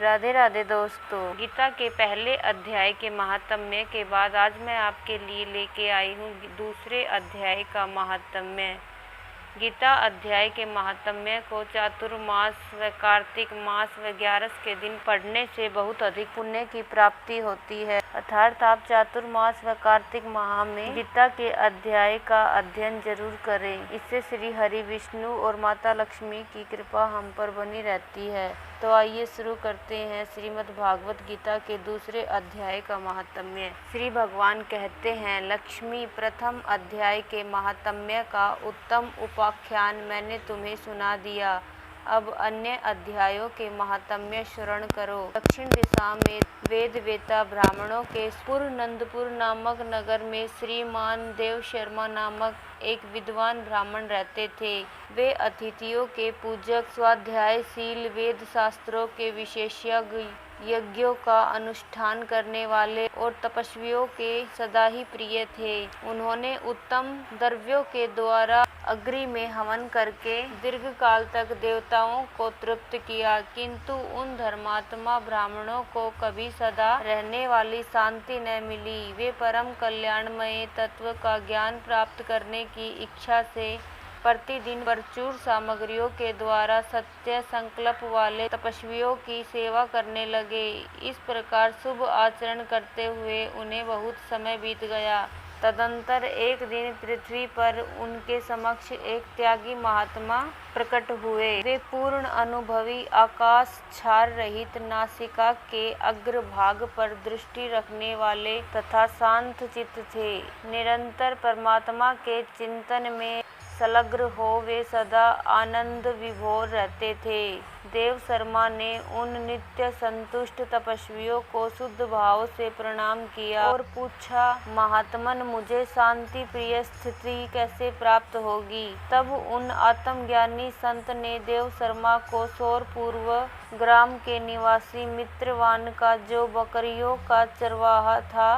राधे राधे दोस्तों, गीता के पहले अध्याय के महात्म्य के बाद आज मैं आपके लिए लेके आई हूँ दूसरे अध्याय का महात्म्य। गीता अध्याय के महात्म्य को चातुर्मास व कार्तिक मास व 11 के दिन पढ़ने से बहुत अधिक पुण्य की प्राप्ति होती है। अर्थात आप चातुर्मास व कार्तिक माह में गीता के अध्याय का अध्ययन जरूर करें। इससे श्री हरि विष्णु और माता लक्ष्मी की कृपा हम पर बनी रहती है। तो आइए शुरू करते हैं श्रीमद् भागवत गीता के दूसरे अध्याय का महात्म्य। श्री भगवान कहते हैं, लक्ष्मी प्रथम अध्याय के महात्म्य का उत्तम उपाख्यान मैंने तुम्हें सुना दिया। अब अन्य अध्यायों के महात्म्य श्रवण करो। दक्षिण दिशा में वेद वेता ब्राह्मणों के पुरनंदपुर नामक नगर में श्रीमान देव शर्मा नामक एक विद्वान ब्राह्मण रहते थे। वे अतिथियों के पूजक, स्वाध्यायशील, वेद शास्त्रों के विशेषज्ञ, यज्ञों का अनुष्ठान करने वाले और तपस्वियों के सदा ही प्रिय थे। उन्होंने उत्तम द्रव्यों के द्वारा अग्नि में हवन करके दीर्घ काल तक देवताओं को तृप्त किया, किंतु उन धर्मात्मा ब्राह्मणों को कभी सदा रहने वाली शांति न मिली। वे परम कल्याणमय तत्व का ज्ञान प्राप्त करने की इच्छा से प्रतिदिन प्रचुर सामग्रियों के द्वारा सत्य संकल्प वाले तपस्वियों की सेवा करने लगे। इस प्रकार शुभ आचरण करते हुए उन्हें बहुत समय बीत गया। तदंतर एक दिन पृथ्वी पर उनके समक्ष एक त्यागी महात्मा प्रकट हुए। वे पूर्ण अनुभवी, आकाश छार रहित, नासिका के अग्रभाग पर दृष्टि रखने वाले तथा शांत चित्त थे। निरंतर परमात्मा के चिंतन में संलग्न हो वे सदा आनंद विभोर रहते थे। देव शर्मा ने उन नित्य संतुष्ट तपस्वियों को शुद्ध भाव से प्रणाम किया और पूछा, महात्मन, मुझे शांति प्रिय स्थिति कैसे प्राप्त होगी? तब उन आत्मज्ञानी संत ने देव शर्मा को सौरपूर्व ग्राम के निवासी मित्रवान का, जो बकरियों का चरवाहा था,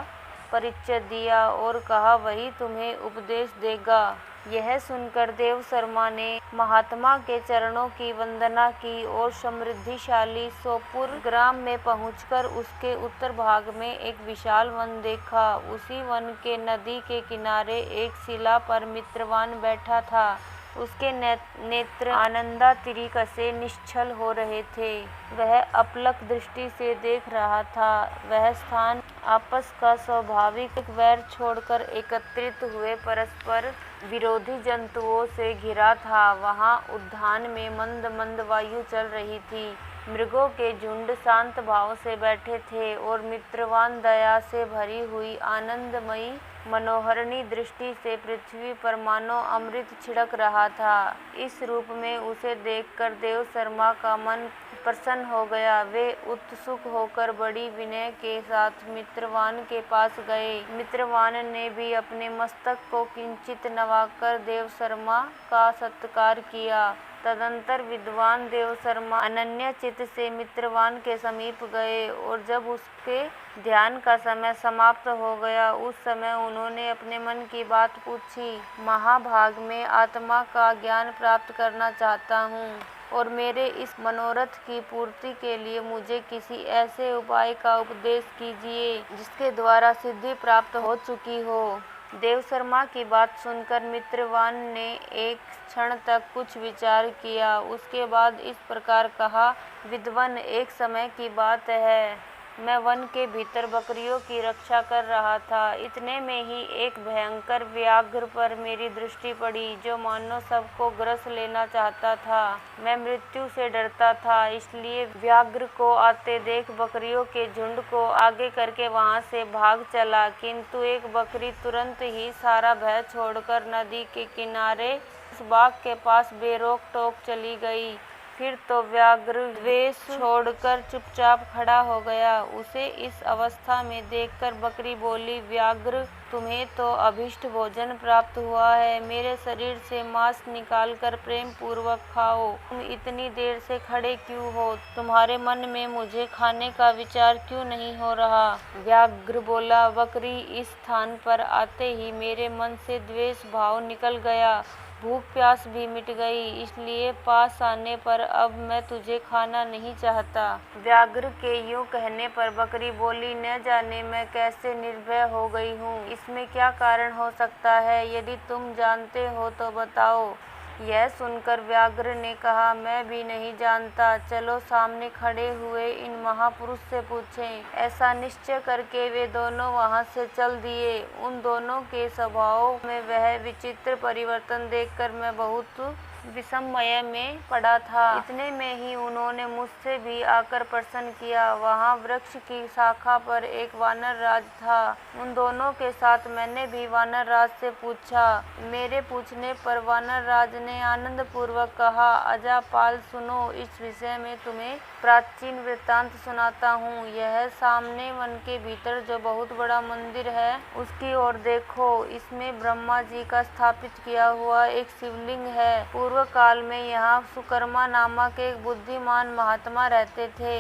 परिचय दिया और कहा, वही तुम्हें उपदेश देगा। यह सुनकर देव शर्मा ने महात्मा के चरणों की वंदना की और समृद्धिशाली सोपुर ग्राम में पहुंचकर उसके उत्तर भाग में एक विशाल वन देखा। उसी वन के नदी के किनारे एक शिला पर मित्रवान बैठा था। उसके नेत्र आनंदातिरेक से निश्चल हो रहे थे। वह अपलक दृष्टि से देख रहा था। वह स्थान आपस का स्वाभाविक वैर छोड़कर एकत्रित हुए परस्पर विरोधी जंतुओं से घिरा था। वहाँ उद्यान में मंद मंद वायु चल रही थी। मृगों के झुंड शांत भाव से बैठे थे और मित्रवान दया से भरी हुई आनंदमयी मनोहरणी दृष्टि से पृथ्वी पर मानो अमृत छिड़क रहा था। इस रूप में उसे देखकर देव शर्मा का मन प्रसन्न हो गया। वे उत्सुक होकर बड़ी विनय के साथ मित्रवान के पास गए। मित्रवान ने भी अपने मस्तक को किंचित नवाकर देव शर्मा का सत्कार किया। तदंतर विद्वान देव शर्मा अनन्य चित्त से मित्रवान के समीप गए और जब उसके ध्यान का समय समाप्त हो गया, उस समय उन्होंने अपने मन की बात पूछी। महाभाग में आत्मा का ज्ञान प्राप्त करना चाहता हूँ और मेरे इस मनोरथ की पूर्ति के लिए मुझे किसी ऐसे उपाय का उपदेश कीजिए जिसके द्वारा सिद्धि प्राप्त हो चुकी हो। देव शर्मा की बात सुनकर मित्रवान ने एक क्षण तक कुछ विचार किया। उसके बाद इस प्रकार कहा, विद्वान, एक समय की बात है, मैं वन के भीतर बकरियों की रक्षा कर रहा था। इतने में ही एक भयंकर व्याघ्र पर मेरी दृष्टि पड़ी, जो मानो सबको ग्रस लेना चाहता था। मैं मृत्यु से डरता था, इसलिए व्याघ्र को आते देख बकरियों के झुंड को आगे करके वहां से भाग चला, किंतु एक बकरी तुरंत ही सारा भय छोड़कर नदी के किनारे उस बाग के पास बेरोक टोक चली गई। फिर तो व्याघ्र द्वेष छोड़कर चुपचाप खड़ा हो गया। उसे इस अवस्था में देखकर बकरी बोली, व्याघ्र, तुम्हें तो अभिष्ट भोजन प्राप्त हुआ है। मेरे शरीर से मांस निकालकर प्रेम पूर्वक खाओ। तुम इतनी देर से खड़े क्यों हो? तुम्हारे मन में मुझे खाने का विचार क्यों नहीं हो रहा? व्याघ्र बोला, बकरी, इस स्थान पर आते ही मेरे मन से द्वेष भाव निकल गया। भूख प्यास भी मिट गई, इसलिए पास आने पर अब मैं तुझे खाना नहीं चाहता। व्याघ्र के यूं कहने पर बकरी बोली, न जाने मैं कैसे निर्भय हो गई हूँ, इसमें क्या कारण हो सकता है, यदि तुम जानते हो तो बताओ। यह सुनकर व्याघ्र ने कहा, मैं भी नहीं जानता, चलो सामने खड़े हुए इन महापुरुष से पूछें। ऐसा निश्चय करके वे दोनों वहां से चल दिए। उन दोनों के स्वभाव में वह विचित्र परिवर्तन देखकर मैं बहुत विस्मय में पड़ा था। इतने में ही उन्होंने मुझसे भी आकर प्रश्न किया। वहाँ वृक्ष की शाखा पर एक वानर राज था। उन दोनों के साथ मैंने भी वानर राज से पूछा। मेरे पूछने पर वानर राज ने आनंद पूर्वक कहा, अजापाल सुनो, इस विषय में तुम्हें प्राचीन वृत्तांत सुनाता हूँ। यह सामने वन के भीतर जो बहुत बड़ा मंदिर है उसकी ओर देखो। इसमें ब्रह्मा जी का स्थापित किया हुआ एक शिवलिंग है। पूर्व काल में यहाँ सुकर्मा नामक एक बुद्धिमान महात्मा रहते थे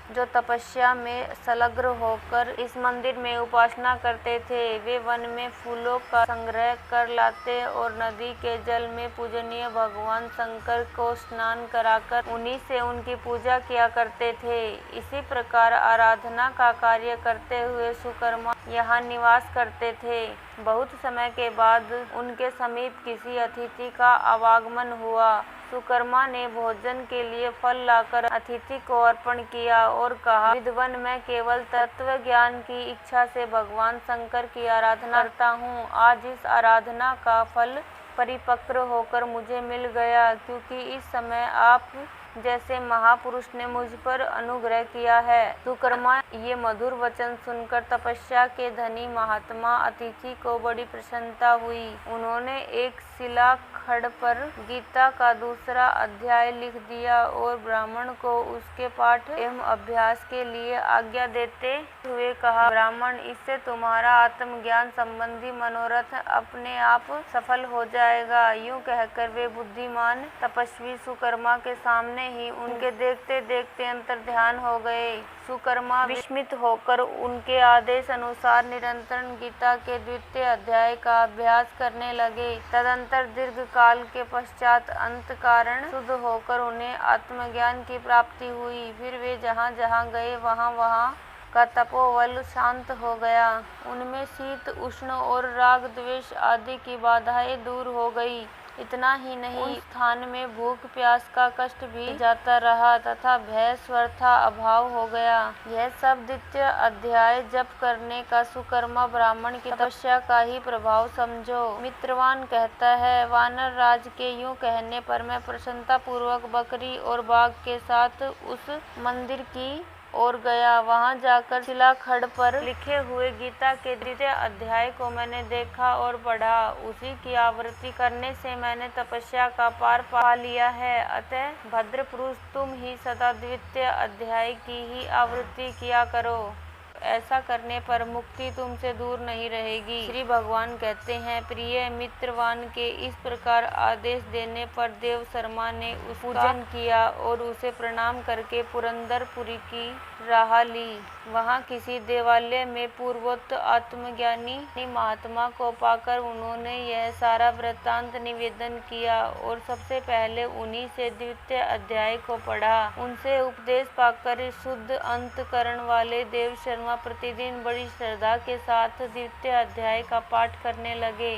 जो तपस्या में संलग्न होकर इस मंदिर में उपासना करते थे। वे वन में फूलों का संग्रह कर लाते और नदी के जल में पूजनीय भगवान शंकर को स्नान कराकर उन्हीं से उनकी पूजा किया करते थे। इसी प्रकार आराधना का कार्य करते हुए सुकर्मा यहाँ निवास करते थे। बहुत समय के बाद उनके समीप किसी अतिथि का आवागमन हुआ। सुकर्मा ने भोजन के लिए फल लाकर अतिथि को अर्पण किया और कहा, विद्वन, मैं केवल तत्व ज्ञान की इच्छा से भगवान शंकर की आराधना करता हूँ। आज इस आराधना का फल परिपक्व होकर मुझे मिल गया, क्योंकि इस समय आप जैसे महापुरुष ने मुझ पर अनुग्रह किया है। सुकर्मा ये मधुर वचन सुनकर तपस्या के धनी महात्मा अतिथि को बड़ी प्रसन्नता हुई। उन्होंने एक शिला खड़ पर गीता का दूसरा अध्याय लिख दिया और ब्राह्मण को उसके पाठ एवं अभ्यास के लिए आज्ञा देते हुए कहा, ब्राह्मण, इससे तुम्हारा आत्मज्ञान संबंधी मनोरथ अपने आप सफल हो जाएगा। यूं कहकर वे बुद्धिमान तपस्वी सुकर्मा के सामने ही उनके देखते देखते अंतर्ध्यान हो गए। सुकर्मा विस्मित होकर उनके आदेश अनुसार निरंतर गीता के द्वितीय अध्याय का अभ्यास करने लगे। तदंतर दीर्घ काल के पश्चात अंत कारण शुद्ध होकर उन्हें आत्मज्ञान की प्राप्ति हुई। फिर वे जहाँ जहाँ गए वहाँ वहाँ का तपोबल शांत हो गया। उनमें शीत उष्ण और राग द्वेष आदि की बाधाएं दूर हो गई। इतना ही नहीं, उस स्थान में भूख प्यास का कष्ट भी जाता रहा तथा भय स्वर्था अभाव हो गया। यह सब द्वितीय अध्याय जप करने का सुकर्मा ब्राह्मण की तपस्या का ही प्रभाव समझो। मित्रवान कहता है, वानर राज के यूं कहने पर मैं प्रसन्नता पूर्वक बकरी और बाघ के साथ उस मंदिर की और गया। वहां जाकर शिला खड़ पर लिखे हुए गीता के द्वितीय अध्याय को मैंने देखा और पढ़ा। उसी की आवृत्ति करने से मैंने तपस्या का पार पा लिया है। अतः भद्र पुरुष, तुम ही सदा द्वितीय अध्याय की ही आवृत्ति किया करो। ऐसा करने पर मुक्ति तुमसे दूर नहीं रहेगी। श्री भगवान कहते हैं, प्रिय मित्रवान के इस प्रकार आदेश देने पर देव शर्मा ने उसका पूजन किया और उसे प्रणाम करके पुरंदरपुरी की राह ली। वहाँ किसी देवालय में पूर्वोक्त आत्मज्ञानी महात्मा को पाकर उन्होंने यह सारा वृत्तांत निवेदन किया और सबसे पहले उन्हीं से द्वितीय अध्याय को पढ़ा। उनसे उपदेश पाकर शुद्ध अंतकरण वाले देव शर्मा प्रतिदिन बड़ी श्रद्धा के साथ द्वितीय अध्याय का पाठ करने लगे।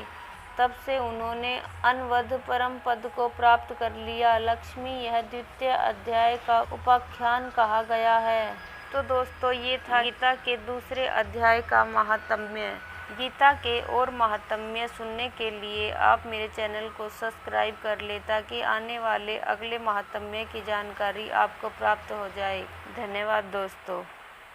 तब से उन्होंने अनवध परम पद को प्राप्त कर लिया। लक्ष्मी यह द्वितीय अध्याय का उपाख्यान कहा गया है। तो दोस्तों, ये था गीता के दूसरे अध्याय का महात्म्य। गीता के और महात्म्य सुनने के लिए आप मेरे चैनल को सब्सक्राइब कर लें ताकि आने वाले अगले महात्म्य की जानकारी आपको प्राप्त हो जाए। धन्यवाद दोस्तों।